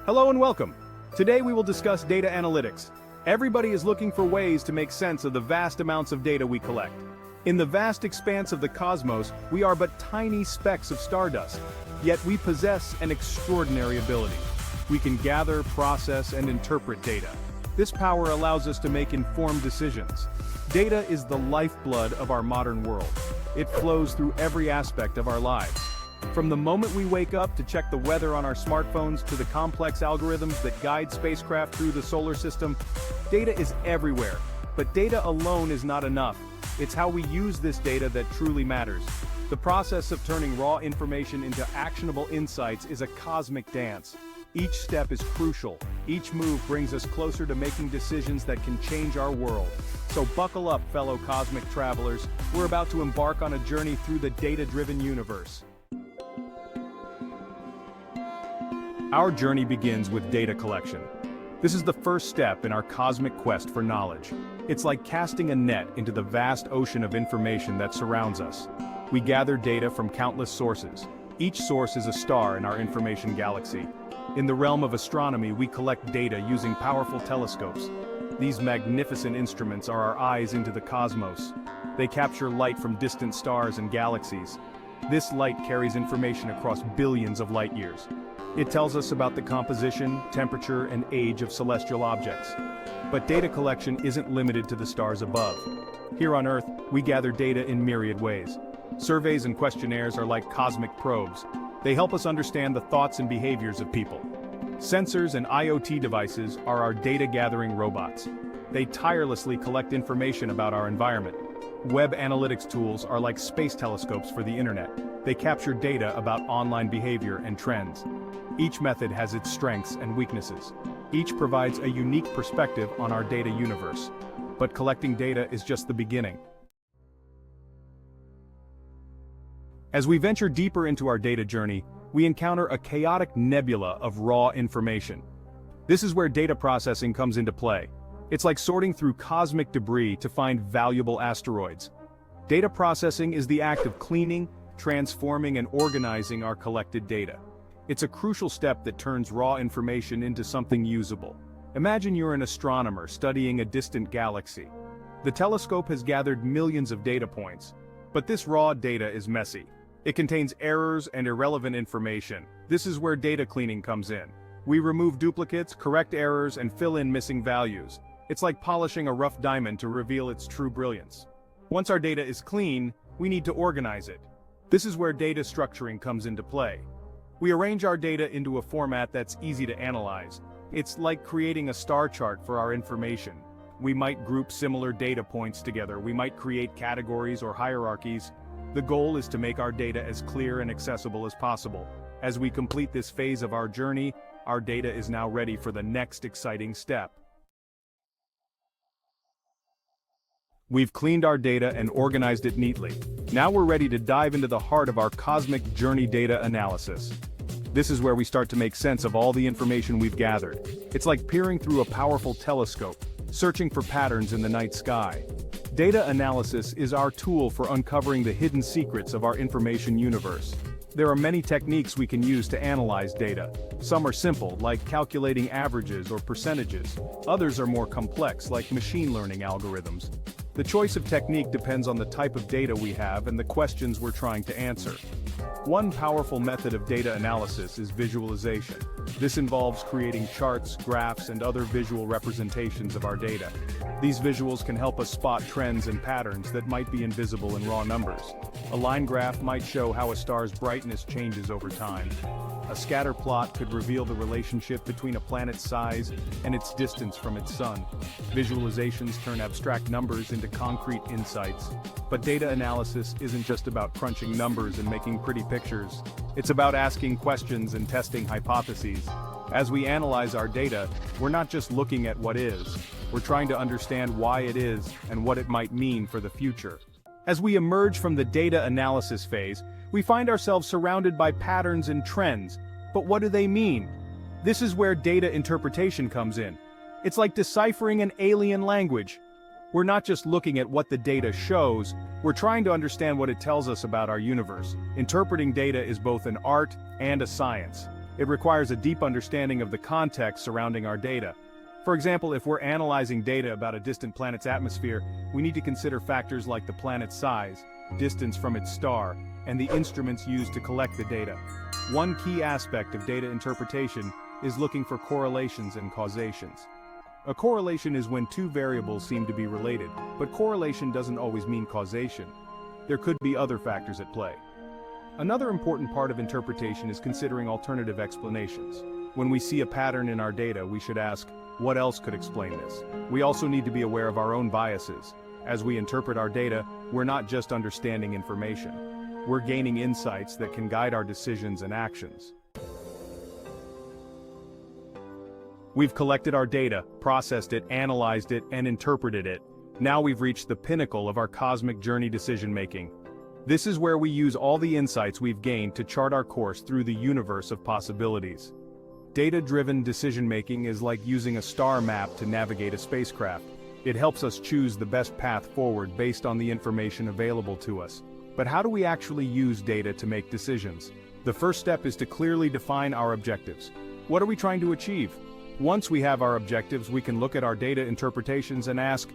Hello and welcome. Today we will discuss data analytics. Everybody is looking for ways to make sense of the vast amounts of data we collect. In the vast expanse of the cosmos, we are but tiny specks of stardust. Yet we possess an extraordinary ability. We can gather, process, and interpret data. This power allows us to make informed decisions. Data is the lifeblood of our modern world. It flows through every aspect of our lives. From the moment we wake up to check the weather on our smartphones to the complex algorithms that guide spacecraft through the solar system, data is everywhere. But data alone is not enough. It's how we use this data that truly matters. The process of turning raw information into actionable insights is a cosmic dance. Each step is crucial. Each move brings us closer to making decisions that can change our world. So buckle up, fellow cosmic travelers. We're about to embark on a journey through the data-driven universe. Our journey begins with data collection. This is the first step in our cosmic quest for knowledge. It's like casting a net into the vast ocean of information that surrounds us. We gather data from countless sources. Each source is a star in our information galaxy. In the realm of astronomy, we collect data using powerful telescopes. These magnificent instruments are our eyes into the cosmos. They capture light from distant stars and galaxies. This light carries information across billions of light years. It tells us about the composition, temperature, and age of celestial objects. But data collection isn't limited to the stars above. Here on Earth, we gather data in myriad ways. Surveys and questionnaires are like cosmic probes. They help us understand the thoughts and behaviors of people. Sensors and IoT devices are our data-gathering robots. They tirelessly collect information about our environment. Web analytics tools are like space telescopes for the internet. They capture data about online behavior and trends. Each method has its strengths and weaknesses. Each provides a unique perspective on our data universe. But collecting data is just the beginning. As we venture deeper into our data journey, we encounter a chaotic nebula of raw information. This is where data processing comes into play. It's like sorting through cosmic debris to find valuable asteroids. Data processing is the act of cleaning, transforming, and organizing our collected data. It's a crucial step that turns raw information into something usable. Imagine you're an astronomer studying a distant galaxy. The telescope has gathered millions of data points, but this raw data is messy. It contains errors and irrelevant information. This is where data cleaning comes in. We remove duplicates, correct errors, and fill in missing values. It's like polishing a rough diamond to reveal its true brilliance. Once our data is clean, we need to organize it. This is where data structuring comes into play. We arrange our data into a format that's easy to analyze. It's like creating a star chart for our information. We might group similar data points together. We might create categories or hierarchies. The goal is to make our data as clear and accessible as possible. As we complete this phase of our journey, our data is now ready for the next exciting step. We've cleaned our data and organized it neatly. Now we're ready to dive into the heart of our cosmic journey data analysis. This is where we start to make sense of all the information we've gathered. It's like peering through a powerful telescope, searching for patterns in the night sky. Data analysis is our tool for uncovering the hidden secrets of our information universe. There are many techniques we can use to analyze data. Some are simple, like calculating averages or percentages. Others are more complex, like machine learning algorithms. The choice of technique depends on the type of data we have and the questions we're trying to answer. One powerful method of data analysis is visualization. This involves creating charts, graphs, and other visual representations of our data. These visuals can help us spot trends and patterns that might be invisible in raw numbers. A line graph might show how a star's brightness changes over time. A scatter plot could reveal the relationship between a planet's size and its distance from its sun. Visualizations turn abstract numbers into concrete insights. But data analysis isn't just about crunching numbers and making pretty pictures. It's about asking questions and testing hypotheses. As we analyze our data, we're not just looking at what is. We're trying to understand why it is and what it might mean for the future. As we emerge from the data analysis phase, we find ourselves surrounded by patterns and trends. But what do they mean? This is where data interpretation comes in. It's like deciphering an alien language. We're not just looking at what the data shows, we're trying to understand what it tells us about our universe. Interpreting data is both an art and a science. It requires a deep understanding of the context surrounding our data. For example, if we're analyzing data about a distant planet's atmosphere, we need to consider factors like the planet's size, distance from its star, and the instruments used to collect the data. One key aspect of data interpretation is looking for correlations and causations. A correlation is when two variables seem to be related, but correlation doesn't always mean causation. There could be other factors at play. Another important part of interpretation is considering alternative explanations. When we see a pattern in our data, we should ask, what else could explain this? We also need to be aware of our own biases. As we interpret our data, we're not just understanding information. We're gaining insights that can guide our decisions and actions. We've collected our data, processed it, analyzed it, and interpreted it. Now we've reached the pinnacle of our cosmic journey decision-making. This is where we use all the insights we've gained to chart our course through the universe of possibilities. Data-driven decision-making is like using a star map to navigate a spacecraft. It helps us choose the best path forward based on the information available to us. But how do we actually use data to make decisions? The first step is to clearly define our objectives. What are we trying to achieve? Once we have our objectives, we can look at our data interpretations and ask,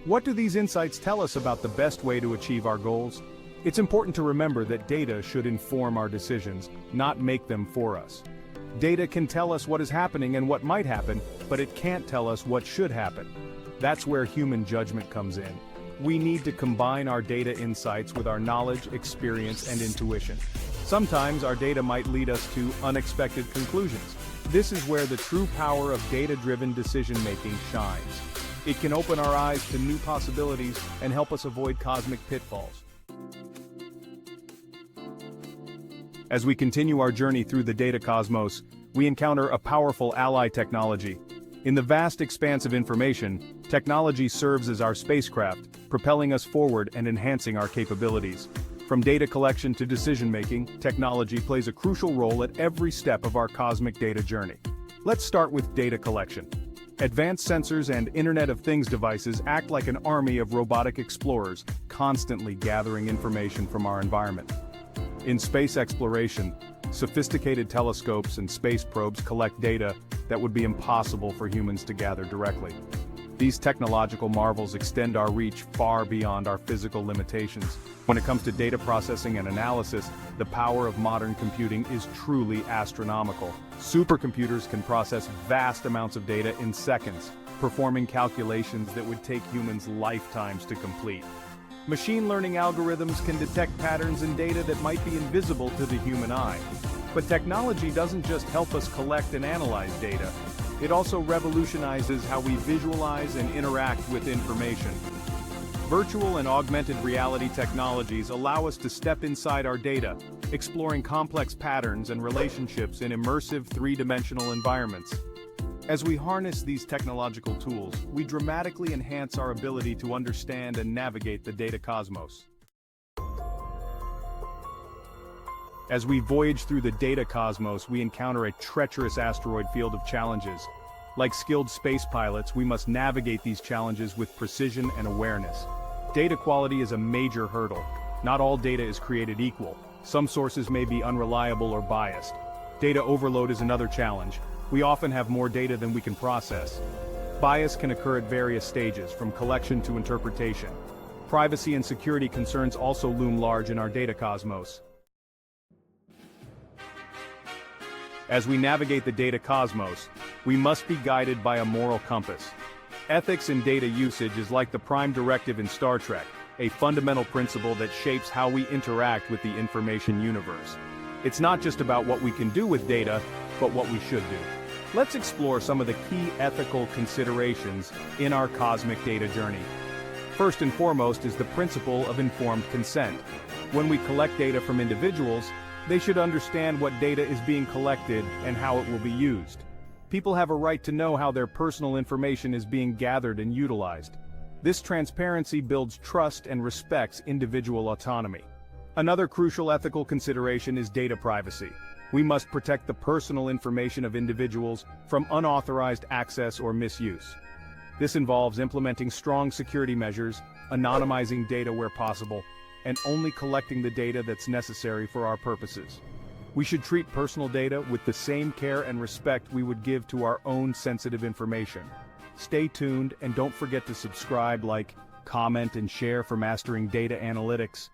what do these insights tell us about the best way to achieve our goals? It's important to remember that data should inform our decisions, not make them for us. Data can tell us what is happening and what might happen, but it can't tell us what should happen. That's where human judgment comes in. We need to combine our data insights with our knowledge, experience, and intuition. Sometimes our data might lead us to unexpected conclusions. This is where the true power of data-driven decision-making shines. It can open our eyes to new possibilities and help us avoid cosmic pitfalls. As we continue our journey through the data cosmos, we encounter a powerful ally technology. In the vast expanse of information, technology serves as our spacecraft, propelling us forward and enhancing our capabilities. From data collection to decision-making, technology plays a crucial role at every step of our cosmic data journey. Let's start with data collection. Advanced sensors and Internet of Things devices act like an army of robotic explorers, constantly gathering information from our environment. In space exploration, sophisticated telescopes and space probes collect data that would be impossible for humans to gather directly. These technological marvels extend our reach far beyond our physical limitations. When it comes to data processing and analysis, the power of modern computing is truly astronomical. Supercomputers can process vast amounts of data in seconds, performing calculations that would take humans lifetimes to complete. Machine learning algorithms can detect patterns in data that might be invisible to the human eye. But technology doesn't just help us collect and analyze data. It also revolutionizes how we visualize and interact with information. Virtual and augmented reality technologies allow us to step inside our data, exploring complex patterns and relationships in immersive three-dimensional environments. As we harness these technological tools, we dramatically enhance our ability to understand and navigate the data cosmos. As we voyage through the data cosmos, we encounter a treacherous asteroid field of challenges. Like skilled space pilots, we must navigate these challenges with precision and awareness. Data quality is a major hurdle. Not all data is created equal. Some sources may be unreliable or biased. Data overload is another challenge. We often have more data than we can process. Bias can occur at various stages, from collection to interpretation. Privacy and security concerns also loom large in our data cosmos. As we navigate the data cosmos, we must be guided by a moral compass. Ethics in data usage is like the prime directive in Star Trek, a fundamental principle that shapes how we interact with the information universe. It's not just about what we can do with data, but what we should do. Let's explore some of the key ethical considerations in our cosmic data journey. First and foremost is the principle of informed consent. When we collect data from individuals, they should understand what data is being collected and how it will be used. People have a right to know how their personal information is being gathered and utilized. This transparency builds trust and respects individual autonomy. Another crucial ethical consideration is data privacy. We must protect the personal information of individuals from unauthorized access or misuse. This involves implementing strong security measures, anonymizing data where possible, and only collecting the data that's necessary for our purposes. We should treat personal data with the same care and respect we would give to our own sensitive information. Stay tuned and don't forget to subscribe, like, comment and share for mastering data analytics.